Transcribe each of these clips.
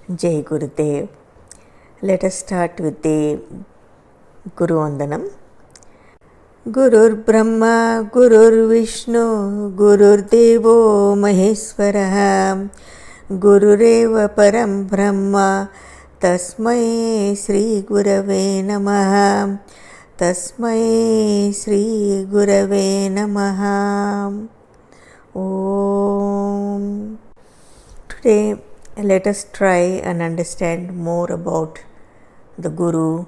Jai Gurudev. Let us start with the Guru Vandanam. Gurur Brahma, Gurur Vishnu, Gurur Devo Maheswaraha, Gurureva Param Brahma, Tasmai Sri Gurave Namaha, Tasmai Sri Gurave Namaha. Om. Today, let us try and understand more about the Guru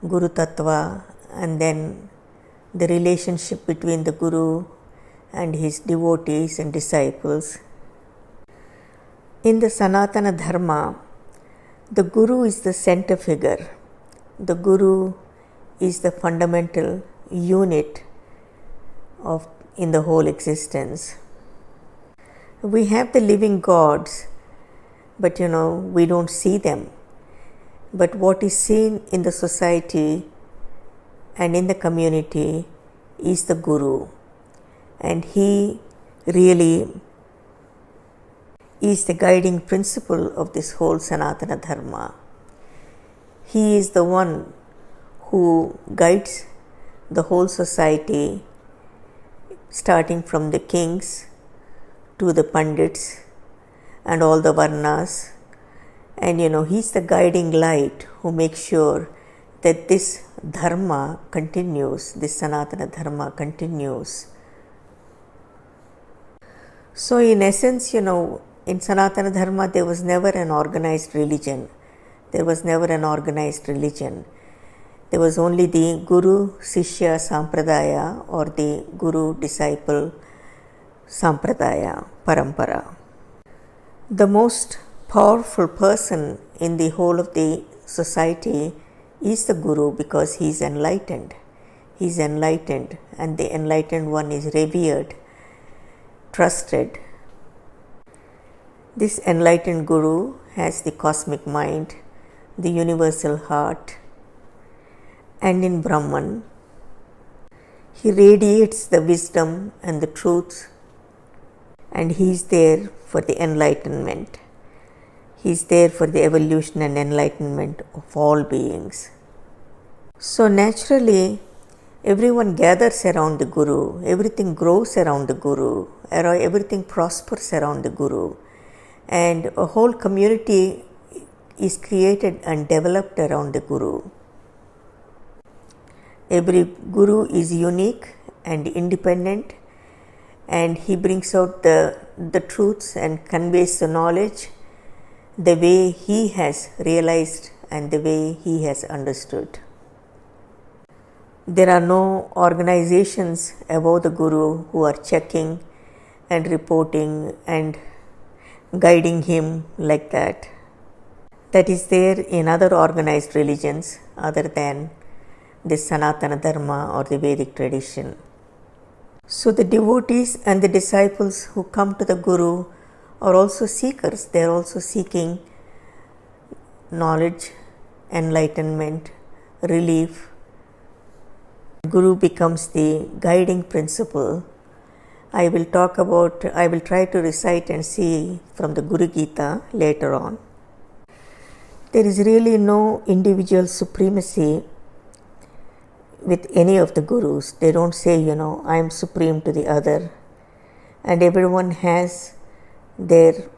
Tattva, and then the relationship between the Guru and his devotees and disciples. In the Sanatana Dharma, the Guru is the center figure. The Guru is the fundamental unit in the whole existence. We have the living gods, but we don't see them. But what is seen in the society and in the community is the Guru, and he really is the guiding principle of this whole Sanatana Dharma. He is the one who guides the whole society, starting from the kings to the pandits and all the varnas, and he's the guiding light who makes sure that this dharma continues, this Sanatana Dharma continues. So in essence, in Sanatana Dharma there was never an organized religion. There was only the Guru Sishya Sampradaya, or the Guru Disciple Sampradaya, Parampara. The most powerful person in the whole of the society is the Guru, because he is enlightened. He is enlightened, and the enlightened one is revered, trusted. This enlightened Guru has the cosmic mind, the universal heart, and in Brahman, he radiates the wisdom and the truth, and he is there for the enlightenment. He is there for the evolution and enlightenment of all beings. So naturally, everyone gathers around the Guru, everything grows around the Guru, everything prospers around the Guru, and a whole community is created and developed around the Guru. Every Guru is unique and independent, and he brings out the truths and conveys the knowledge the way he has realized and the way he has understood. There are no organizations above the Guru who are checking and reporting and guiding him like that. That is there in other organized religions other than the Sanatana Dharma or the Vedic tradition. So the devotees and the disciples who come to the Guru are also seekers. They are also seeking knowledge, enlightenment, relief. Guru becomes the guiding principle. I will try to recite and see from the Guru Gita later on. There is really no individual supremacy with any of the Gurus. They don't say, I am supreme to the other. And everyone has their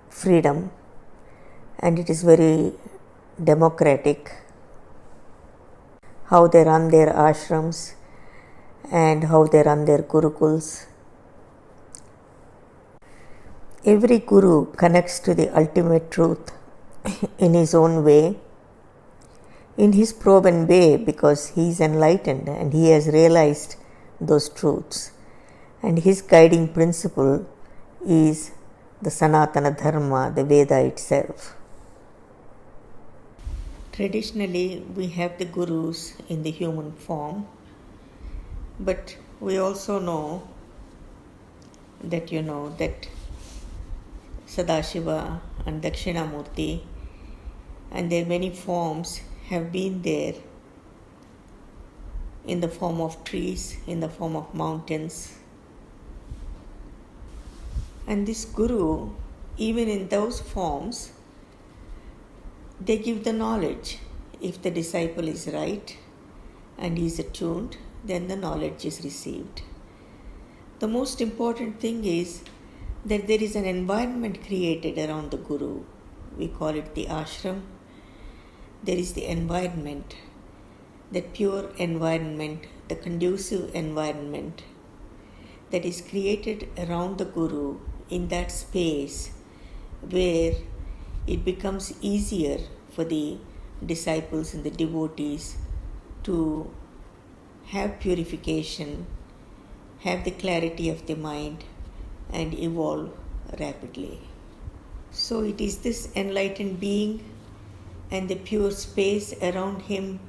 freedom, and it is very democratic how they run their ashrams and how they run their gurukuls. Every Guru connects to the ultimate truth in his own way, in his proven way, because he is enlightened and he has realized those truths. And his guiding principle is the Sanatana Dharma, the Veda itself. Traditionally, we have the Gurus in the human form, but we also know that Sadashiva and Dakshinamurti and their many forms have been there in the form of trees, in the form of mountains. And this Guru, even in those forms, They give the knowledge. If the disciple is right and is attuned, then the knowledge is received. The most important thing is that there is an environment created around the Guru. We call it the ashram. There is the environment, that pure environment, the conducive environment that is created around the Guru in that space where it becomes easier for the disciples and the devotees to have purification, have the clarity of the mind, and evolve rapidly. So it is this enlightened being and the pure space around him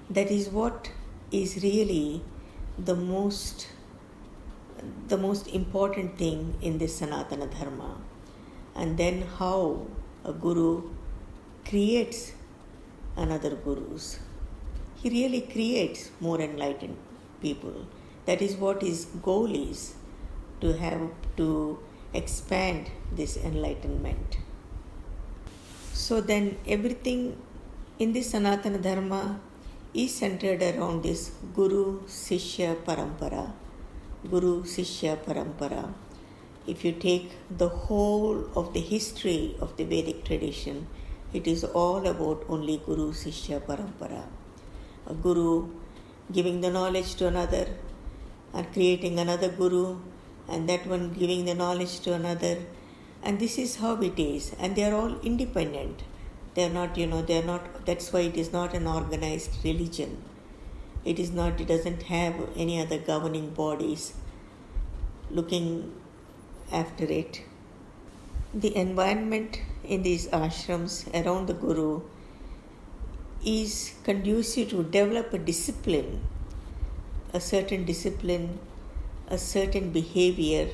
that is what is really the most important thing in this Sanatana Dharma. And then how a Guru creates another Gurus. He really creates more enlightened people. That is what his goal is, to expand this enlightenment. So then everything in this Sanatana Dharma is centered around this Guru Sishya Parampara. Guru Sishya Parampara. If you take the whole of the history of the Vedic tradition, it is all about only Guru Sishya Parampara. A Guru giving the knowledge to another and creating another Guru, and that one giving the knowledge to another. And this is how it is. And they are all independent. They are not, that's why it is not an organized religion. It doesn't have any other governing bodies looking after it. The environment in these ashrams around the Guru is conducive to develop a discipline, a certain behavior,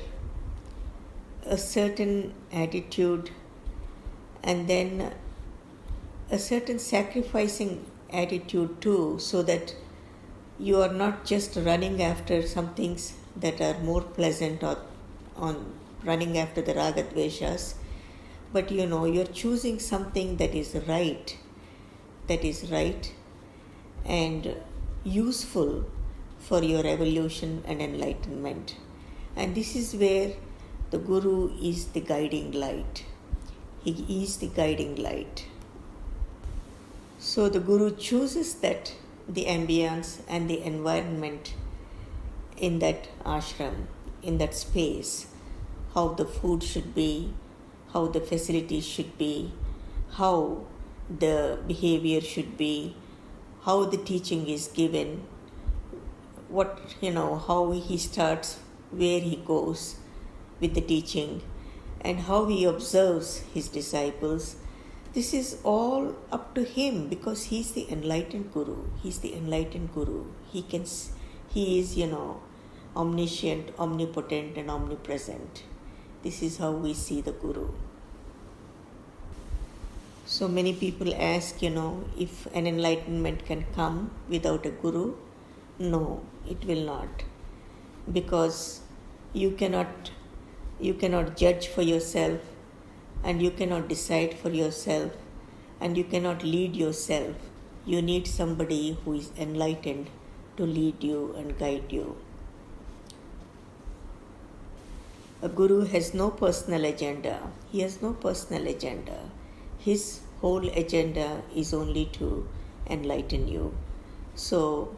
a certain attitude, and then a certain sacrificing attitude too, so that you are not just running after some things that are more pleasant or on running after the ragadveshas, but you're choosing something that is right and useful for your evolution and enlightenment. And this is where the Guru is the guiding light. He is the guiding light. So the Guru chooses that the ambience and the environment in that ashram, in that space, how the food should be, how the facilities should be, how the behavior should be, how the teaching is given, how he starts, where he goes with the teaching, and how he observes his disciples. This is all up to him, because he is the enlightened Guru. He is the enlightened Guru. He is, omniscient, omnipotent, and omnipresent. This is how we see the Guru. So many people ask, if an enlightenment can come without a Guru. No, it will not. Because you cannot judge for yourself, and you cannot decide for yourself, and you cannot lead yourself. You need somebody who is enlightened to lead you and guide you. A Guru has no personal agenda. He has no personal agenda. His whole agenda is only to enlighten you. So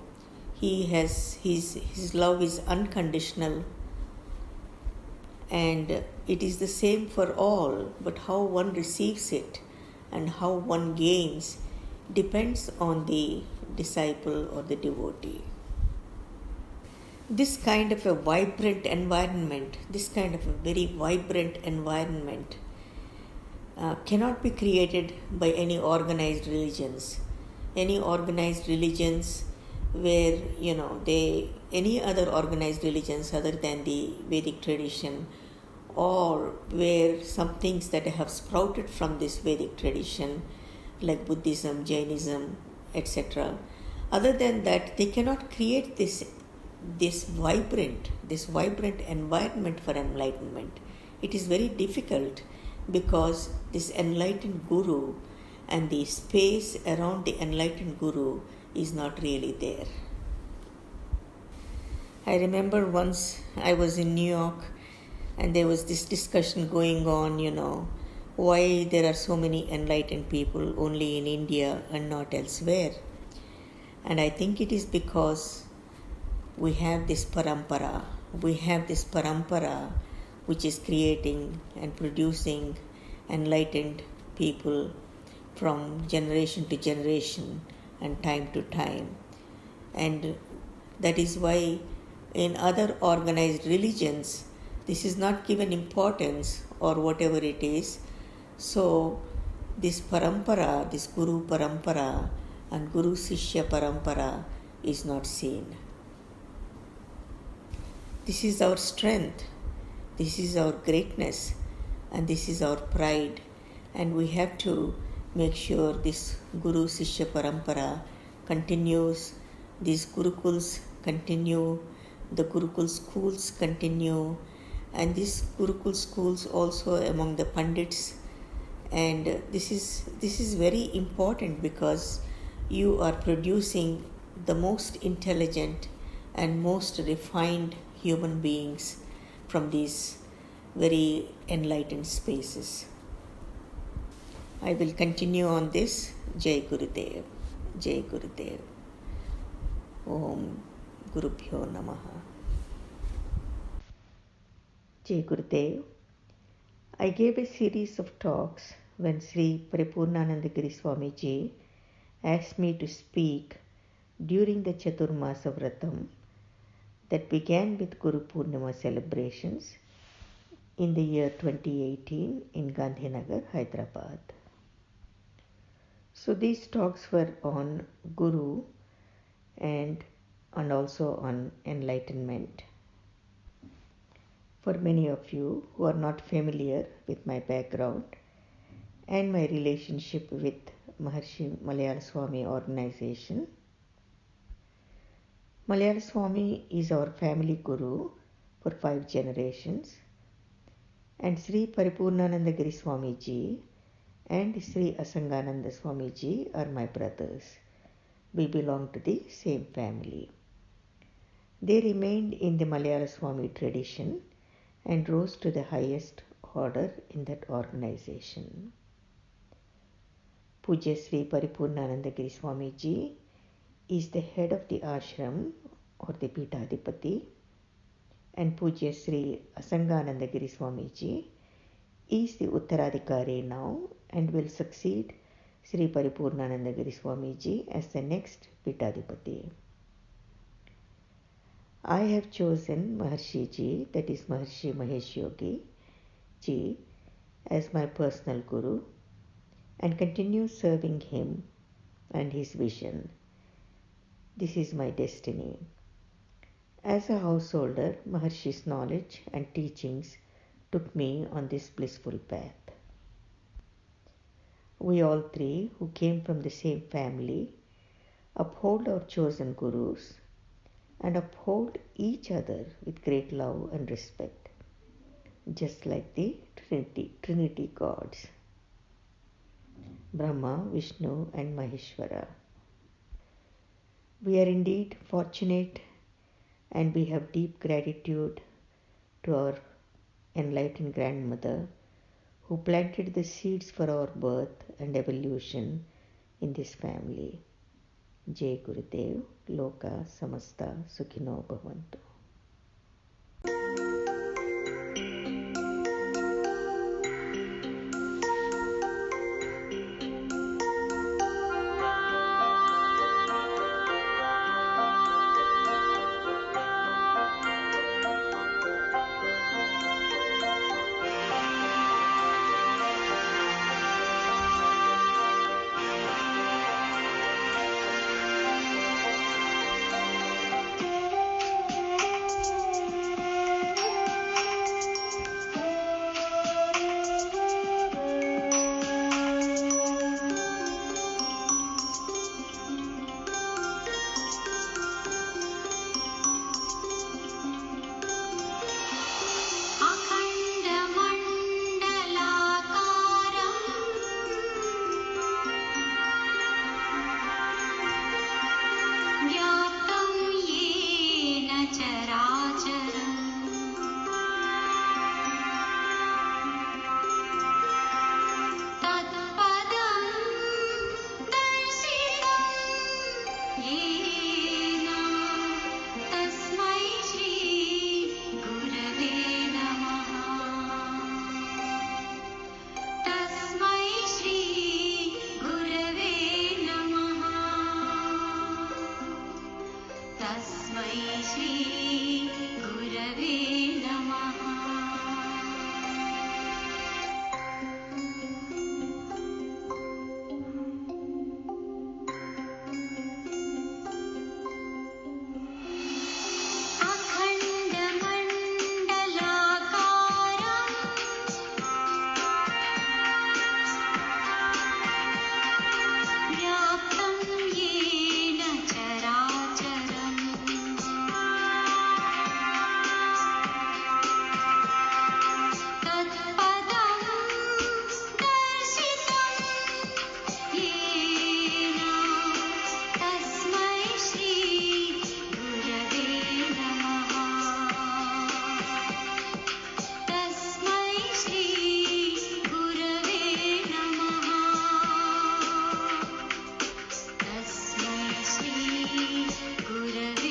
his love is unconditional, and it is the same for all, but how one receives it and how one gains depends on the disciple or the devotee. This kind of a vibrant environment, cannot be created by any organized religions. Any organized religions where, any other organized religions other than the Vedic tradition, or where some things that have sprouted from this Vedic tradition, like Buddhism, Jainism, etc. Other than that, they cannot create this vibrant environment for enlightenment. It is very difficult, because this enlightened Guru and the space around the enlightened Guru is not really there. I remember once I was in New York and there was this discussion going on, why there are so many enlightened people only in India and not elsewhere. And I think it is because we have this parampara. We have this parampara which is creating and producing enlightened people from generation to generation and time to time. And that is why in other organized religions, this is not given importance or whatever it is. So this parampara, this Guru parampara and Guru Sishya parampara is not seen. This is our strength, this is our greatness, and this is our pride. And we have to make sure this Guru Sishya parampara continues, these Gurukuls continue, the Gurukul schools continue, and these Gurukul schools also among the Pandits. And this is very important because you are producing the most intelligent and most refined human beings from these very enlightened spaces. I will continue on this. Jai Gurudev, Jai Gurudev. Om Guru Pyo Namaha. Jai Gurudev. I gave a series of talks when Sri Paripurnanandagiri Swamiji asked me to speak during the Chaturmasa Vratam that began with Guru Purnima celebrations in the year 2018 in Gandhinagar, Hyderabad. So these talks were on Guru and also on enlightenment. For many of you who are not familiar with my background and my relationship with Maharshi Malayala Swami organization, Malayala Swami is our family guru for 5 generations, and Sri Paripurnanandagiri Swamiji and Sri Asangananda Swamiji are my brothers. We belong to the same family. They remained in the Malayala Swami tradition and rose to the highest order in that organization. Pujya Sri Paripurnanandagiri Swamiji is the head of the ashram or the Pitadipati, and Pujya Sri Asanganandagiri Swamiji is the Uttaradikari now and will succeed Sri Paripurnanandagiri Swamiji as the next Pitadipati. I have chosen Maharishiji, that is Maharshi Mahesh Yogi Ji, as my personal guru and continue serving him and his vision. This is my destiny. As a householder, Maharshi's knowledge and teachings took me on this blissful path. We all three, who came from the same family, uphold our chosen gurus and uphold each other with great love and respect, just like the Trinity gods, Brahma, Vishnu and Maheshwara. We are indeed fortunate and we have deep gratitude to our enlightened grandmother who planted the seeds for our birth and evolution in this family. Jai Gurudev, Loka Samasta Sukhino Bhavantu. Guru